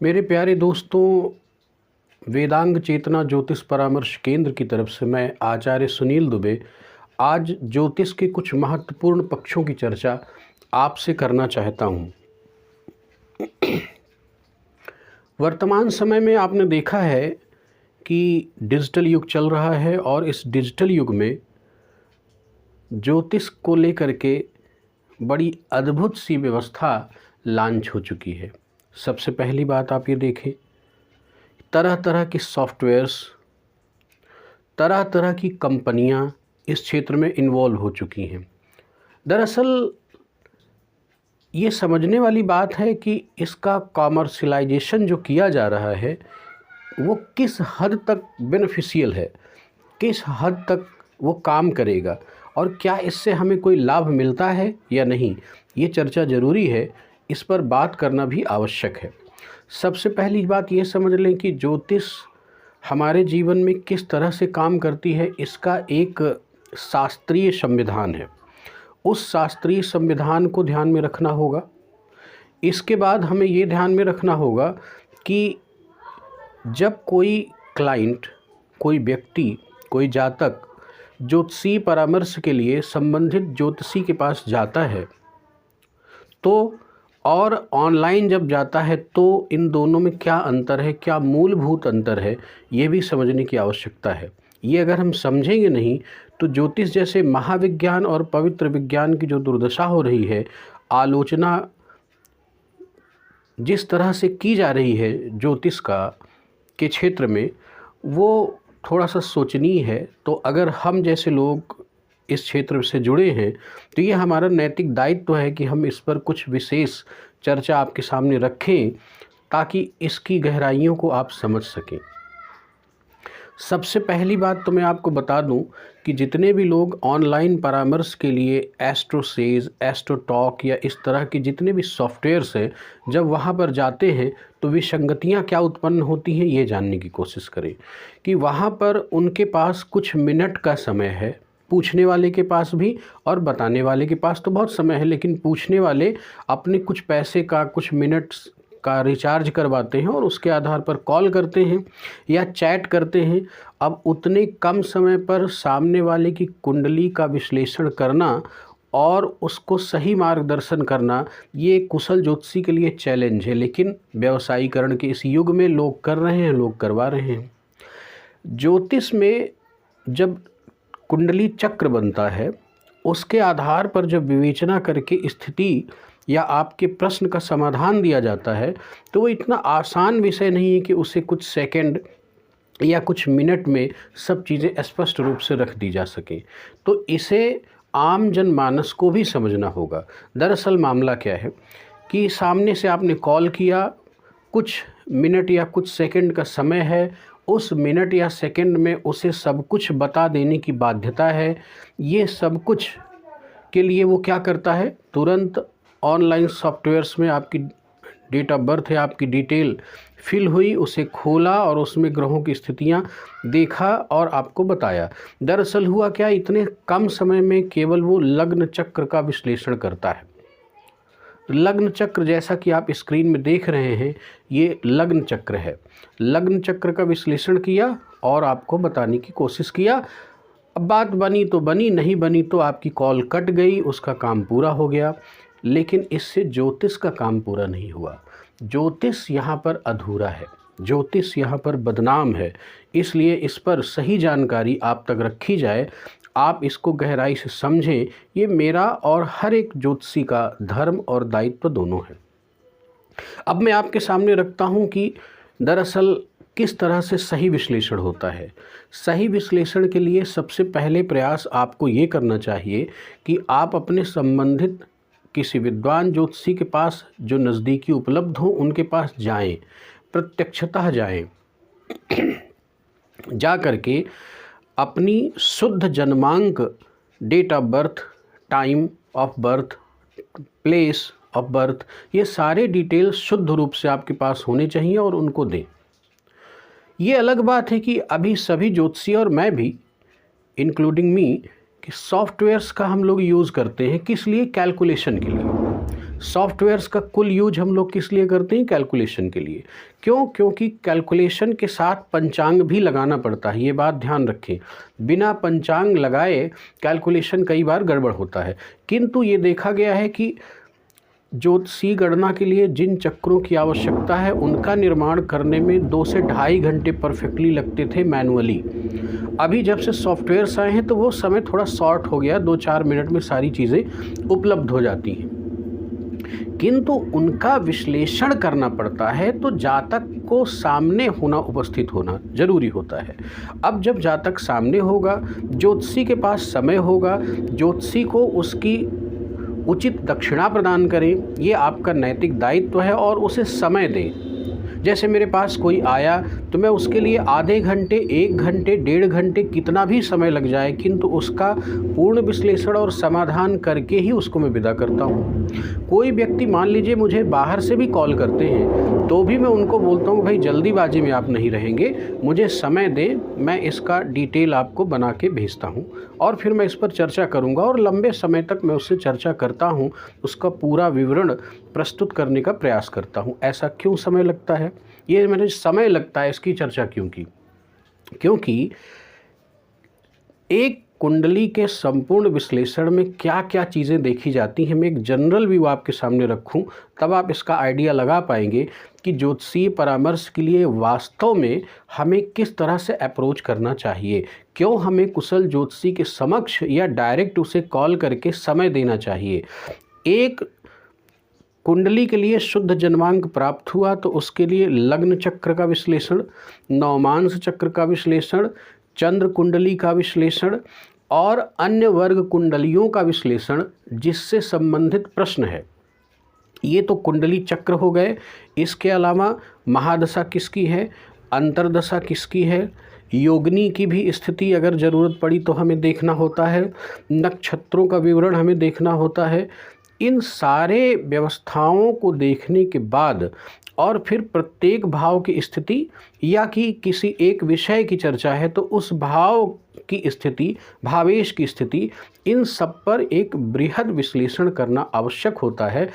मेरे प्यारे दोस्तों, वेदांग चेतना ज्योतिष परामर्श केंद्र की तरफ से मैं आचार्य सुनील दुबे आज ज्योतिष के कुछ महत्वपूर्ण पक्षों की चर्चा आपसे करना चाहता हूँ। वर्तमान समय में आपने देखा है कि डिजिटल युग चल रहा है और इस डिजिटल युग में ज्योतिष को लेकर के बड़ी अद्भुत सी व्यवस्था लॉन्च हो चुकी है। सबसे पहली बात आप ये देखें, तरह तरह के सॉफ्टवेयर्स, तरह तरह की कंपनियां इस क्षेत्र में इन्वॉल्व हो चुकी हैं। दरअसल ये समझने वाली बात है कि इसका कॉमर्शलाइजेशन जो किया जा रहा है वो किस हद तक बेनिफिशियल है, किस हद तक वो काम करेगा और क्या इससे हमें कोई लाभ मिलता है या नहीं, ये चर्चा ज़रूरी है। इस पर बात करना भी आवश्यक है। सबसे पहली बात ये समझ लें कि ज्योतिष हमारे जीवन में किस तरह से काम करती है, इसका एक शास्त्रीय संविधान है। उस शास्त्रीय संविधान को ध्यान में रखना होगा। इसके बाद हमें ये ध्यान में रखना होगा कि जब कोई क्लाइंट, कोई व्यक्ति, कोई जातक ज्योतिषीय परामर्श के लिए संबंधित ज्योतिषी के पास जाता है तो और ऑनलाइन जब जाता है तो इन दोनों में क्या अंतर है, क्या मूलभूत अंतर है, ये भी समझने की आवश्यकता है। ये अगर हम समझेंगे नहीं तो ज्योतिष जैसे महाविज्ञान और पवित्र विज्ञान की जो दुर्दशा हो रही है, आलोचना जिस तरह से की जा रही है ज्योतिष के क्षेत्र में, वो थोड़ा सा सोचनीय है। तो अगर हम जैसे लोग इस क्षेत्र से जुड़े हैं तो ये हमारा नैतिक दायित्व है कि हम इस पर कुछ विशेष चर्चा आपके सामने रखें ताकि इसकी गहराइयों को आप समझ सकें। सबसे पहली बात तो मैं आपको बता दूं कि जितने भी लोग ऑनलाइन परामर्श के लिए एस्ट्रोसेज, एस्ट्रोटॉक या इस तरह के जितने भी सॉफ्टवेयर्स हैं, जब वहां पर जाते हैं तो विसंगतियां क्या उत्पन्न होती हैं ये जानने की कोशिश करें कि वहां पर उनके पास कुछ मिनट का समय है, पूछने वाले के पास भी और बताने वाले के पास तो बहुत समय है, लेकिन पूछने वाले अपने कुछ पैसे का, कुछ मिनट्स का रिचार्ज करवाते हैं और उसके आधार पर कॉल करते हैं या चैट करते हैं। अब उतने कम समय पर सामने वाले की कुंडली का विश्लेषण करना और उसको सही मार्गदर्शन करना, ये कुशल ज्योतिषी के लिए चैलेंज है। लेकिन व्यवसायीकरण के इस युग में लोग कर रहे हैं, लोग करवा रहे हैं। ज्योतिष में जब कुंडली चक्र बनता है, उसके आधार पर जब विवेचना करके स्थिति या आपके प्रश्न का समाधान दिया जाता है तो वो इतना आसान विषय नहीं है कि उसे कुछ सेकंड या कुछ मिनट में सब चीज़ें स्पष्ट रूप से रख दी जा सकें। तो इसे आम जनमानस को भी समझना होगा। दरअसल मामला क्या है कि सामने से आपने कॉल किया, कुछ मिनट या कुछ सेकंड का समय है, उस मिनट या सेकंड में उसे सब कुछ बता देने की बाध्यता है। ये सब कुछ के लिए वो क्या करता है, तुरंत ऑनलाइन सॉफ्टवेयर्स में आपकी डेट ऑफ बर्थ है, आपकी डिटेल फिल हुई, उसे खोला और उसमें ग्रहों की स्थितियां देखा और आपको बताया। दरअसल हुआ क्या, इतने कम समय में केवल वो लग्न चक्र का विश्लेषण करता है। लग्न चक्र जैसा कि आप स्क्रीन में देख रहे हैं, ये लग्न चक्र है। लग्न चक्र का विश्लेषण किया और आपको बताने की कोशिश किया। अब बात बनी तो बनी, नहीं बनी तो आपकी कॉल कट गई, उसका काम पूरा हो गया। लेकिन इससे ज्योतिष का काम पूरा नहीं हुआ। ज्योतिष यहाँ पर अधूरा है, ज्योतिष यहाँ पर बदनाम है। इसलिए इस पर सही जानकारी आप तक रखी जाए, आप इसको गहराई से समझें। ये मेरा और हर एक ज्योतिषी का धर्म और दायित्व दोनों है। अब मैं आपके सामने रखता हूँ कि दरअसल किस तरह से सही विश्लेषण होता है। सही विश्लेषण के लिए सबसे पहले प्रयास आपको ये करना चाहिए कि आप अपने संबंधित किसी विद्वान ज्योतिषी के पास जो नज़दीकी उपलब्ध हो उनके पास जाएं, प्रत्यक्षतः जाएं। जा करके अपनी शुद्ध जन्मांक, date of birth, time of birth, place of birth, ये सारे डिटेल्स शुद्ध रूप से आपके पास होने चाहिए और उनको दें। ये अलग बात है कि अभी सभी ज्योतिषी और मैं भी इंक्लूडिंग मी कि सॉफ्टवेयर्स का हम लोग यूज़ करते हैं, किस लिए, कैलकुलेशन के लिए। सॉफ्टवेयर्स का कुल यूज हम लोग किस लिए करते हैं? कैलकुलेशन के लिए। क्यों? क्योंकि कैलकुलेशन के साथ पंचांग भी लगाना पड़ता है, ये बात ध्यान रखें। बिना पंचांग लगाए कैलकुलेशन कई बार गड़बड़ होता है। किंतु ये देखा गया है कि ज्योतिषीय गणना के लिए जिन चक्रों की आवश्यकता है उनका निर्माण करने में 2 से ढाई घंटे परफेक्टली लगते थे मैनुअली। अभी जब से सॉफ्टवेयर्स आए हैं तो वो समय थोड़ा शॉर्ट हो गया, 2-4 मिनट में सारी चीज़ें उपलब्ध हो जाती हैं। किंतु उनका विश्लेषण करना पड़ता है तो जातक को सामने होना, उपस्थित होना जरूरी होता है। अब जब जातक सामने होगा, ज्योतिषी के पास समय होगा, ज्योतिषी को उसकी उचित दक्षिणा प्रदान करें, ये आपका नैतिक दायित्व है, और उसे समय दें। जैसे मेरे पास कोई आया तो मैं उसके लिए आधे घंटे, 1 घंटे, 1.5 घंटे, कितना भी समय लग जाए, किंतु उसका पूर्ण विश्लेषण और समाधान करके ही उसको मैं विदा करता हूँ। कोई व्यक्ति मान लीजिए मुझे बाहर से भी कॉल करते हैं तो भी मैं उनको बोलता हूँ भाई जल्दीबाजी में आप नहीं रहेंगे, मुझे समय दें, मैं इसका डिटेल आपको बना के भेजता हूँ और फिर मैं इस पर चर्चा करूँगा, और लंबे समय तक मैं उससे चर्चा करता हूँ, उसका पूरा विवरण प्रस्तुत करने का प्रयास करता हूँ। ऐसा क्यों समय लगता है? ये मैंने समय लगता है इसकी चर्चा क्यों की? क्योंकि एक कुंडली के संपूर्ण विश्लेषण में क्या क्या चीज़ें देखी जाती हैं, मैं एक जनरल व्यू आपके सामने रखूं, तब आप इसका आइडिया लगा पाएंगे कि ज्योतिषीय परामर्श के लिए वास्तव में हमें किस तरह से अप्रोच करना चाहिए, क्यों हमें कुशल ज्योतिषी के समक्ष या डायरेक्ट उसे कॉल करके समय देना चाहिए। एक कुंडली के लिए शुद्ध जन्मांक प्राप्त हुआ तो उसके लिए लग्न चक्र का विश्लेषण, नवमांश चक्र का विश्लेषण, चंद्र कुंडली का विश्लेषण और अन्य वर्ग कुंडलियों का विश्लेषण जिससे संबंधित प्रश्न है, ये तो कुंडली चक्र हो गए। इसके अलावा महादशा किसकी है, अंतरदशा किसकी है, योगिनी की भी स्थिति अगर ज़रूरत पड़ी तो हमें देखना होता है, नक्षत्रों का विवरण हमें देखना होता है। इन सारे व्यवस्थाओं को देखने के बाद और फिर प्रत्येक भाव की स्थिति या कि किसी एक विषय की चर्चा है तो उस भाव की स्थिति, भावेश की स्थिति, इन सब पर एक बृहद विश्लेषण करना आवश्यक होता है,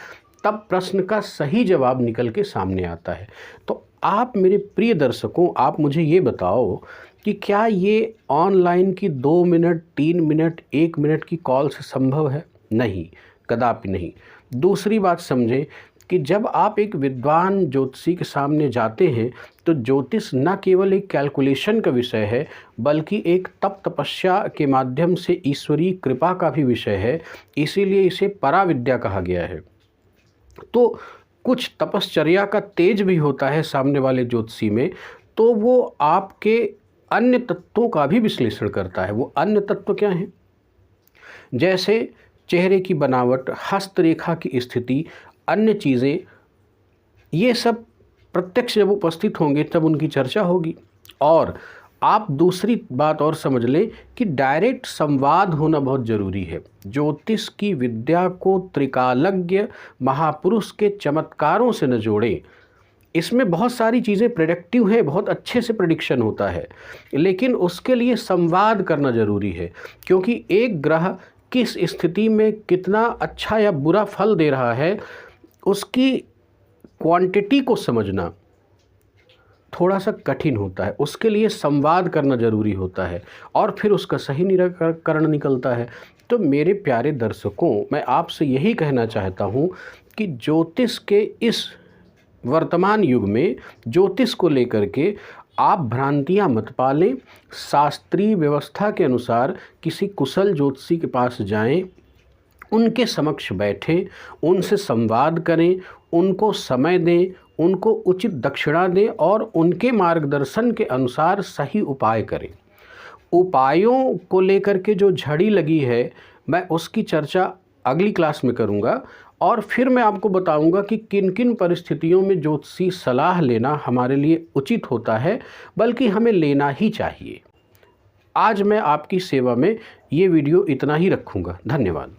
तब प्रश्न का सही जवाब निकल के सामने आता है। तो आप मेरे प्रिय दर्शकों, आप मुझे ये बताओ कि क्या ये ऑनलाइन की 2 मिनट, 3 मिनट, 1 मिनट की कॉल से संभव है? नहीं, कदापि नहीं। दूसरी बात समझें कि जब आप एक विद्वान ज्योतिषी के सामने जाते हैं तो ज्योतिष न केवल एक कैलकुलेशन का विषय है बल्कि एक तप तपस्या के माध्यम से ईश्वरीय कृपा का भी विषय है, इसीलिए इसे पराविद्या कहा गया है। तो कुछ तपश्चर्या का तेज भी होता है सामने वाले ज्योतिषी में, तो वो आपके अन्य तत्वों का भी विश्लेषण करता है। वो अन्य तत्व क्या हैं? जैसे चेहरे की बनावट, हस्तरेखा की स्थिति, अन्य चीज़ें, ये सब प्रत्यक्ष जब उपस्थित होंगे तब उनकी चर्चा होगी। और आप दूसरी बात और समझ लें कि डायरेक्ट संवाद होना बहुत ज़रूरी है। ज्योतिष की विद्या को त्रिकालज्ञ महापुरुष के चमत्कारों से न जोड़ें। इसमें बहुत सारी चीज़ें प्रेडिक्टिव हैं, बहुत अच्छे से प्रेडिक्शन होता है, लेकिन उसके लिए संवाद करना ज़रूरी है, क्योंकि एक ग्रह किस स्थिति में कितना अच्छा या बुरा फल दे रहा है, उसकी क्वांटिटी को समझना थोड़ा सा कठिन होता है। उसके लिए संवाद करना ज़रूरी होता है और फिर उसका सही निराकरण निकलता है। तो मेरे प्यारे दर्शकों, मैं आपसे यही कहना चाहता हूँ कि ज्योतिष के इस वर्तमान युग में ज्योतिष को लेकर के आप भ्रांतियां मत पालें। शास्त्रीय व्यवस्था के अनुसार किसी कुशल ज्योतिषी के पास जाएं, उनके समक्ष बैठें, उनसे संवाद करें, उनको समय दें, उनको उचित दक्षिणा दें और उनके मार्गदर्शन के अनुसार सही उपाय करें। उपायों को लेकर के जो झड़ी लगी है, मैं उसकी चर्चा अगली क्लास में करूँगा और फिर मैं आपको बताऊंगा कि किन किन परिस्थितियों में ज्योतिषी सलाह लेना हमारे लिए उचित होता है, बल्कि हमें लेना ही चाहिए। आज मैं आपकी सेवा में ये वीडियो इतना ही रखूँगा। धन्यवाद।